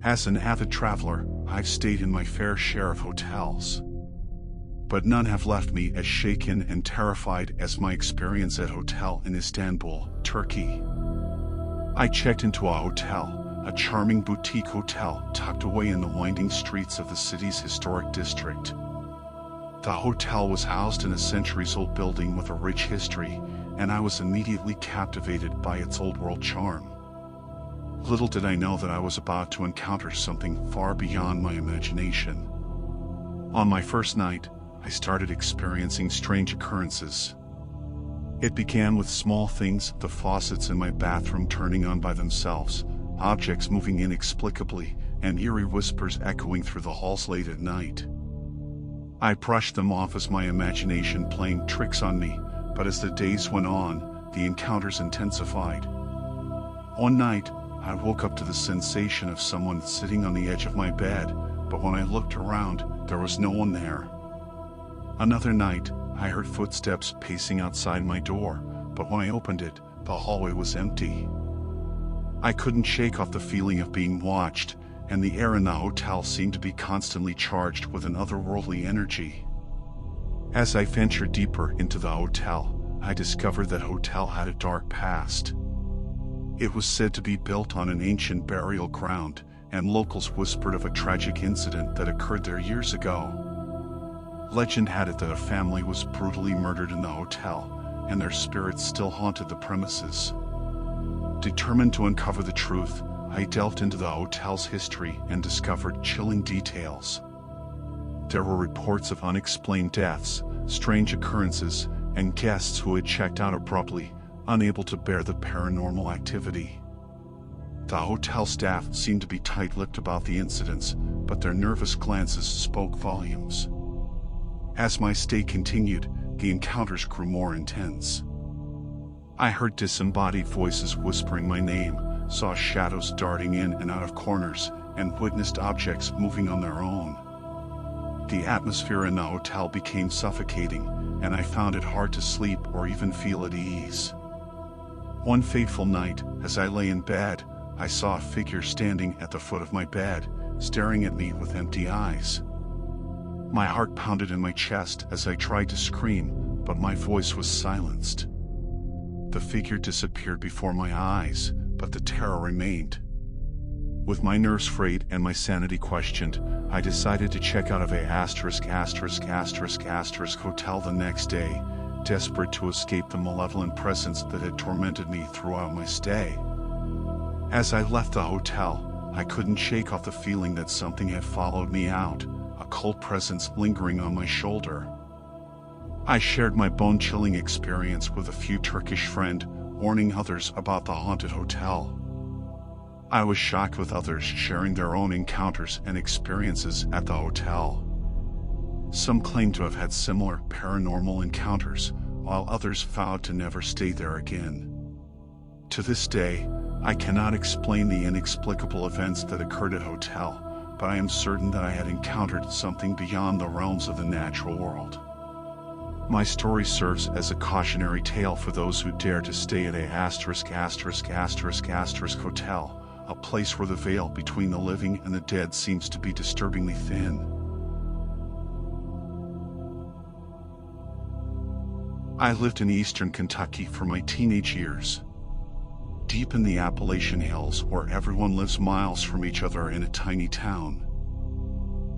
As an avid traveler, I've stayed in my fair share of hotels. But none have left me as shaken and terrified as my experience at hotel in Istanbul, Turkey. I checked into a hotel, a charming boutique hotel tucked away in the winding streets of the city's historic district. The hotel was housed in a centuries-old building with a rich history, and I was immediately captivated by its old-world charm. Little did I know that I was about to encounter something far beyond my imagination. On my first night, I started experiencing strange occurrences. It began with small things, the faucets in my bathroom turning on by themselves, objects moving inexplicably, and eerie whispers echoing through the halls late at night. I brushed them off as my imagination playing tricks on me, but as the days went on, the encounters intensified. One night, I woke up to the sensation of someone sitting on the edge of my bed, but when I looked around, there was no one there. Another night, I heard footsteps pacing outside my door, but when I opened it, the hallway was empty. I couldn't shake off the feeling of being watched, and the air in the hotel seemed to be constantly charged with an otherworldly energy. As I ventured deeper into the hotel, I discovered that hotel had a dark past. It was said to be built on an ancient burial ground, and locals whispered of a tragic incident that occurred there years ago. Legend had it that a family was brutally murdered in the hotel, and their spirits still haunted the premises. Determined to uncover the truth, I delved into the hotel's history and discovered chilling details. There were reports of unexplained deaths, strange occurrences, and guests who had checked out abruptly, unable to bear the paranormal activity. The hotel staff seemed to be tight-lipped about the incidents, but their nervous glances spoke volumes. As my stay continued, the encounters grew more intense. I heard disembodied voices whispering my name, saw shadows darting in and out of corners, and witnessed objects moving on their own. The atmosphere in the hotel became suffocating, and I found it hard to sleep or even feel at ease. One fateful night, as I lay in bed, I saw a figure standing at the foot of my bed, staring at me with empty eyes. My heart pounded in my chest as I tried to scream, but my voice was silenced. The figure disappeared before my eyes, but the terror remained. With my nerves frayed and my sanity questioned, I decided to check out of a **** hotel the next day, desperate to escape the malevolent presence that had tormented me throughout my stay. As I left the hotel, I couldn't shake off the feeling that something had followed me out, a cold presence lingering on my shoulder. I shared my bone-chilling experience with a few Turkish friends, warning others about the haunted hotel. I was shocked with others sharing their own encounters and experiences at the hotel. Some claimed to have had similar paranormal encounters, while others vowed to never stay there again. To this day, I cannot explain the inexplicable events that occurred at hotel, but I am certain that I had encountered something beyond the realms of the natural world. My story serves as a cautionary tale for those who dare to stay at a **** hotel, a place where the veil between the living and the dead seems to be disturbingly thin. I lived in eastern Kentucky for my teenage years. Deep in the Appalachian Hills, where everyone lives miles from each other in a tiny town.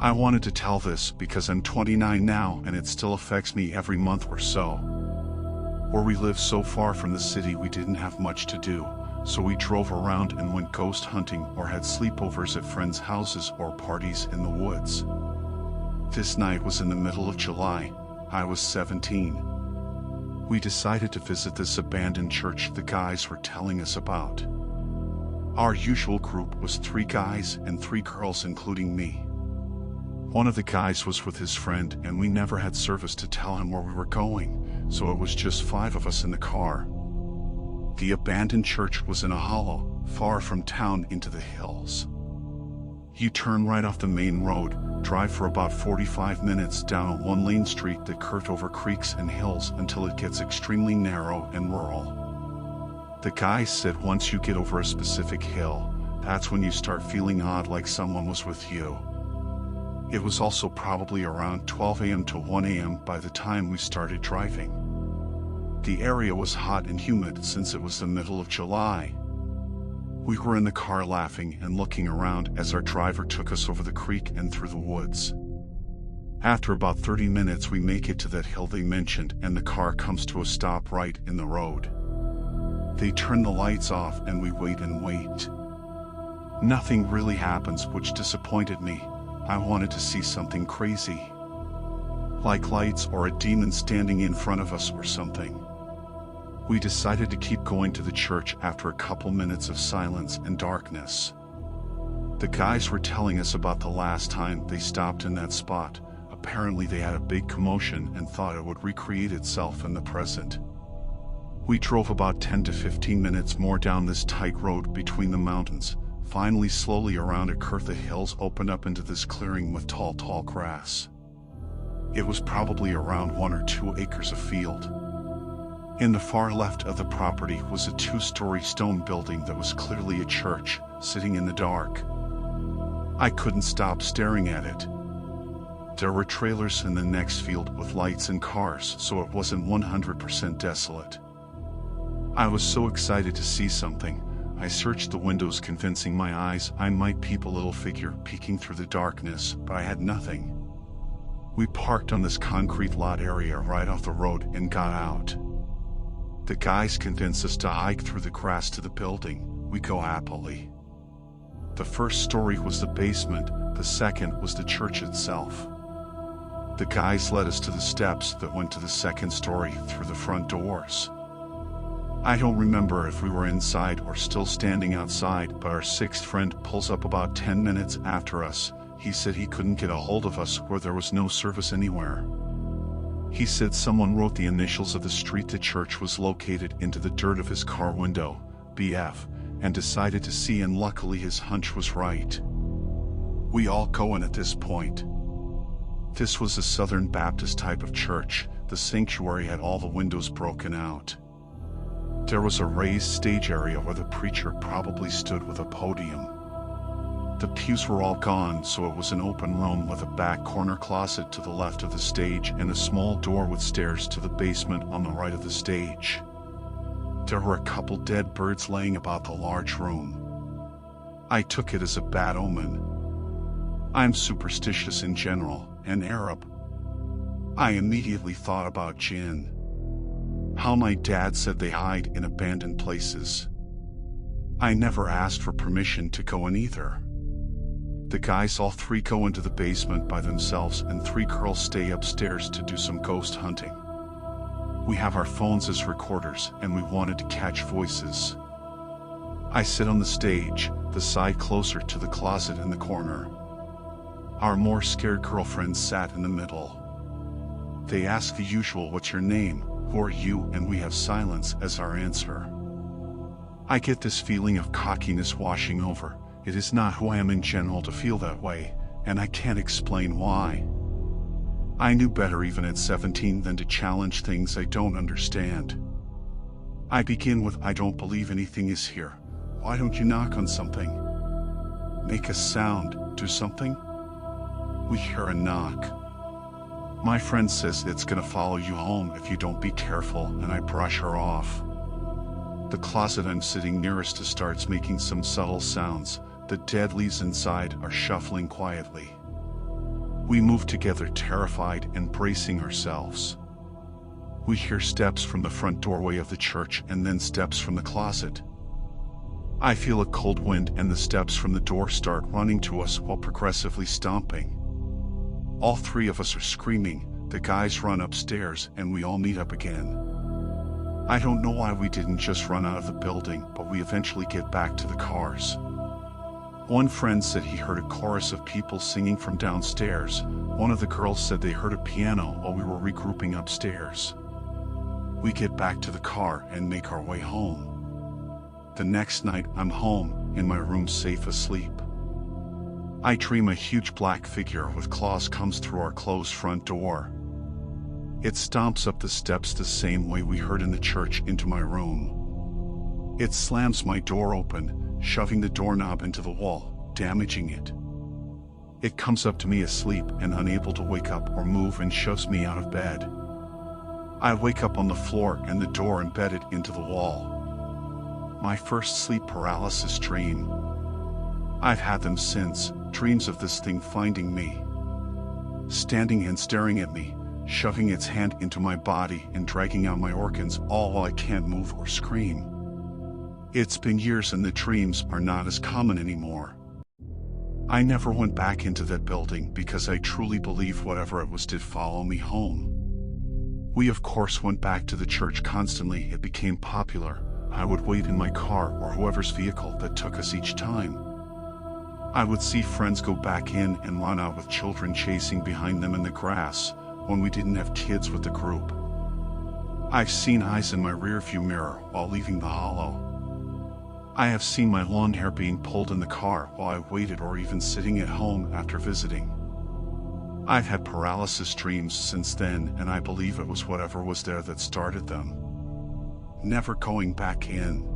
I wanted to tell this because I'm 29 now and it still affects me every month or so. Where we lived so far from the city, we didn't have much to do, so we drove around and went ghost hunting or had sleepovers at friends' houses or parties in the woods. This night was in the middle of July. I was 17. We decided to visit this abandoned church the guys were telling us about. Our usual group was 3 guys and 3 girls, including me. One of the guys was with his friend, and we never had service to tell him where we were going, so it was just 5 of us in the car. The abandoned church was in a hollow, far from town into the hills. You turn right off the main road, drive for about 45 minutes down a 1-lane street that curved over creeks and hills until it gets extremely narrow and rural. The guys said once you get over a specific hill, That's when you start feeling odd, like someone was with you. It was also probably around 12 a.m. to 1 a.m. by the time we started driving. The area was hot and humid since it was the middle of July. We were in the car laughing and looking around as our driver took us over the creek and through the woods. After about 30 minutes we make it to that hill they mentioned, and the car comes to a stop right in the road. They turn the lights off and we wait and wait. Nothing really happens, which disappointed me. I wanted to see something crazy, like lights or a demon standing in front of us or something. We decided to keep going to the church after a couple minutes of silence and darkness. The guys were telling us about the last time they stopped in that spot. Apparently they had a big commotion and thought it would recreate itself in the present. We drove about 10 to 15 minutes more down this tight road between the mountains. Finally, slowly around a curve, the hills opened up into this clearing with tall grass. It was probably around 1 or 2 acres of field. In the far left of the property was a 2-story stone building that was clearly a church, sitting in the dark. I couldn't stop staring at it. There were trailers in the next field with lights and cars, so it wasn't 100% desolate. I was so excited to see something. I searched the windows, convincing my eyes I might peep a little figure peeking through the darkness, but I had nothing. We parked on this concrete lot area right off the road and got out. The guys convinced us to hike through the grass to the building. We go happily. The first story was the basement, the second was the church itself. The guys led us to the steps that went to the second story through the front doors. I don't remember if we were inside or still standing outside, but our 6th friend pulls up about 10 minutes after us. He said he couldn't get a hold of us, where there was no service anywhere. He said someone wrote the initials of the street the church was located into the dirt of his car window, BF, and decided to see, and luckily his hunch was right. We all go in at this point. This was a Southern Baptist type of church. The sanctuary had all the windows broken out. There was a raised stage area where the preacher probably stood with a podium. The pews were all gone, so it was an open room with a back corner closet to the left of the stage and a small door with stairs to the basement on the right of the stage. There were a couple dead birds laying about the large room. I took it as a bad omen. I'm superstitious in general, and Arab. I immediately thought about jinn. How my dad said they hide in abandoned places. I never asked for permission to go in either. The guys all 3 go into the basement by themselves, and 3 girls stay upstairs to do some ghost hunting. We have our phones as recorders, and we wanted to catch voices. I sit on the stage, the side closer to the closet in the corner. Our more scared girlfriends sat in the middle. They ask the usual, "What's your name? Who are you?" and we have silence as our answer. I get this feeling of cockiness washing over. It is not who I am in general to feel that way, and I can't explain why. I knew better even at 17 than to challenge things I don't understand. I begin with, "I don't believe anything is here. Why don't you knock on something? Make a sound, do something?" We hear a knock. My friend says it's gonna follow you home if you don't be careful, and I brush her off. The closet I'm sitting nearest to starts making some subtle sounds. The dead leaves inside are shuffling quietly. We move together, terrified and bracing ourselves. We hear steps from the front doorway of the church and then steps from the closet. I feel a cold wind, and the steps from the door start running to us while progressively stomping. All 3 of us are screaming. The guys run upstairs and we all meet up again. I don't know why we didn't just run out of the building, but we eventually get back to the cars. One friend said he heard a chorus of people singing from downstairs. One of the girls said they heard a piano while we were regrouping upstairs. We get back to the car and make our way home. The next night, I'm home, in my room, safe asleep. I dream a huge black figure with claws comes through our closed front door. It stomps up the steps the same way we heard in the church into my room. It slams my door open, shoving the doorknob into the wall, damaging it. It comes up to me asleep and unable to wake up or move and shoves me out of bed. I wake up on the floor and the door embedded into the wall. My first sleep paralysis dream. I've had them since, dreams of this thing finding me. Standing and staring at me, shoving its hand into my body and dragging out my organs, all while I can't move or scream. It's been years and the dreams are not as common anymore. I never went back into that building because I truly believe whatever it was did follow me home. We of course went back to the church constantly. It became popular. I would wait in my car or whoever's vehicle that took us each time. I would see friends go back in and run out with children chasing behind them in the grass when we didn't have kids with the group. I've seen eyes in my rearview mirror while leaving the hollow. I have seen my long hair being pulled in the car while I waited or even sitting at home after visiting. I've had paralysis dreams since then and I believe it was whatever was there that started them. Never going back in.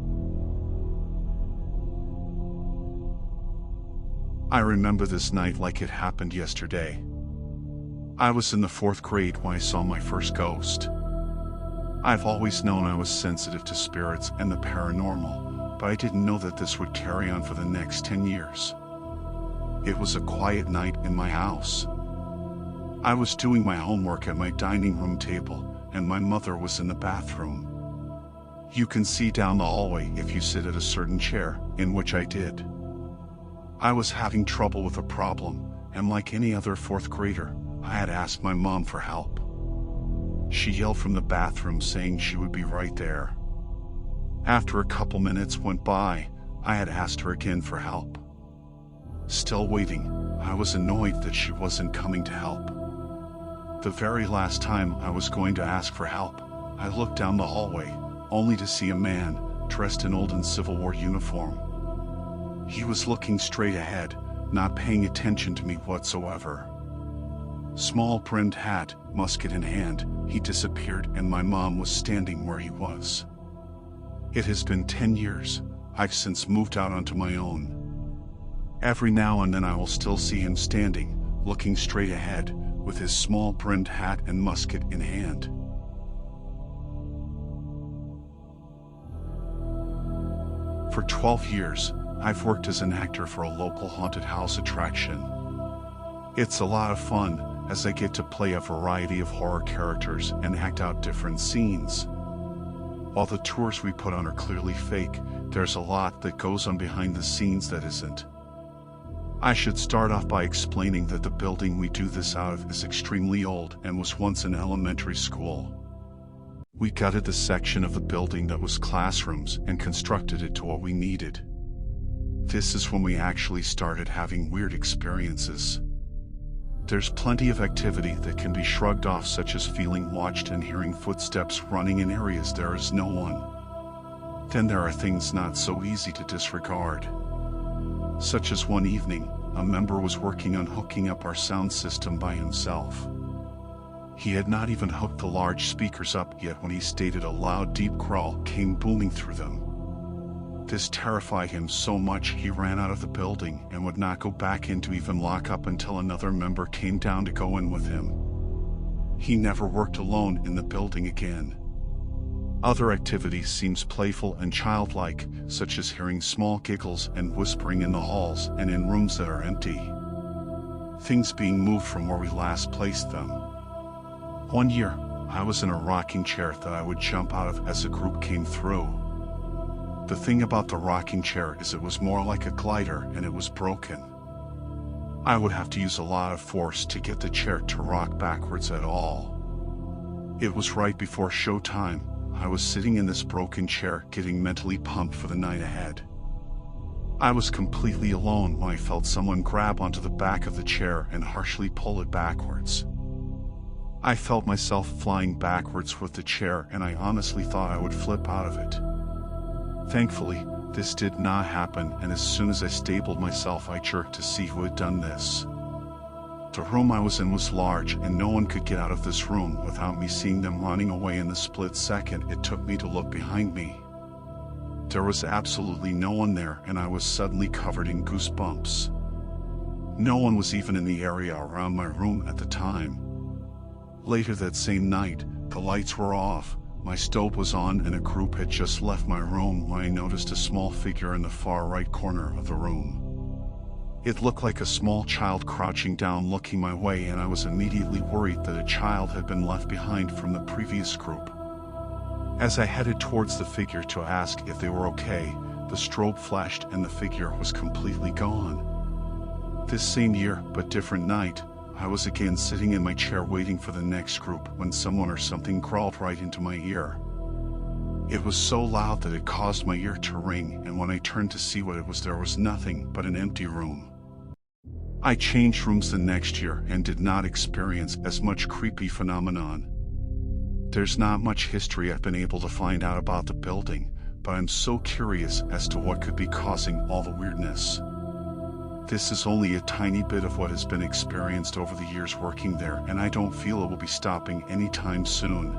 I remember this night like it happened yesterday. I was in the 4th grade when I saw my first ghost. I've always known I was sensitive to spirits and the paranormal, but I didn't know that this would carry on for the next 10 years. It was a quiet night in my house. I was doing my homework at my dining room table, and my mother was in the bathroom. You can see down the hallway if you sit at a certain chair, in which I did. I was having trouble with a problem, and like any other 4th grader, I had asked my mom for help. She yelled from the bathroom saying she would be right there. After a couple minutes went by, I had asked her again for help. Still waiting, I was annoyed that she wasn't coming to help. The very last time I was going to ask for help, I looked down the hallway, only to see a man, dressed in olden Civil War uniform. He was looking straight ahead, not paying attention to me whatsoever. Small brimmed hat, musket in hand, he disappeared and my mom was standing where he was. It has been 10 years, I've since moved out onto my own. Every now and then I will still see him standing, looking straight ahead, with his small brimmed hat and musket in hand. For 12 years, I've worked as an actor for a local haunted house attraction. It's a lot of fun, as I get to play a variety of horror characters and act out different scenes. While the tours we put on are clearly fake, there's a lot that goes on behind the scenes that isn't. I should start off by explaining that the building we do this out of is extremely old and was once an elementary school. We gutted the section of the building that was classrooms and constructed it to what we needed. This is when we actually started having weird experiences. There's plenty of activity that can be shrugged off, such as feeling watched and hearing footsteps running in areas there is no one. Then there are things not so easy to disregard. Such as one evening, a member was working on hooking up our sound system by himself. He had not even hooked the large speakers up yet when he stated a loud deep growl came booming through them. This terrified him so much he ran out of the building and would not go back in to even lock up until another member came down to go in with him. He never worked alone in the building again. Other activities seems playful and childlike, such as hearing small giggles and whispering in the halls and in rooms that are empty. Things being moved from where we last placed them. One year, I was in a rocking chair that I would jump out of as a group came through. The thing about the rocking chair is it was more like a glider and it was broken. I would have to use a lot of force to get the chair to rock backwards at all. It was right before showtime. I was sitting in this broken chair getting mentally pumped for the night ahead. I was completely alone when I felt someone grab onto the back of the chair and harshly pull it backwards. I felt myself flying backwards with the chair and I honestly thought I would flip out of it. Thankfully, this did not happen, and as soon as I stabilized myself I jerked to see who had done this. The room I was in was large and no one could get out of this room without me seeing them running away in the split second it took me to look behind me. There was absolutely no one there, and I was suddenly covered in goosebumps. No one was even in the area around my room at the time. Later that same night, the lights were off, my stove was on, and a group had just left my room when I noticed a small figure in the far right corner of the room. It looked like a small child crouching down looking my way, and I was immediately worried that a child had been left behind from the previous group. As I headed towards the figure to ask if they were okay, the strobe flashed and the figure was completely gone. This same year, but different night, I was again sitting in my chair waiting for the next group when someone or something crawled right into my ear. It was so loud that it caused my ear to ring, and when I turned to see what it was, there was nothing but an empty room. I changed rooms the next year and did not experience as much creepy phenomenon. There's not much history I've been able to find out about the building, but I'm so curious as to what could be causing all the weirdness. This is only a tiny bit of what has been experienced over the years working there, and I don't feel it will be stopping anytime soon.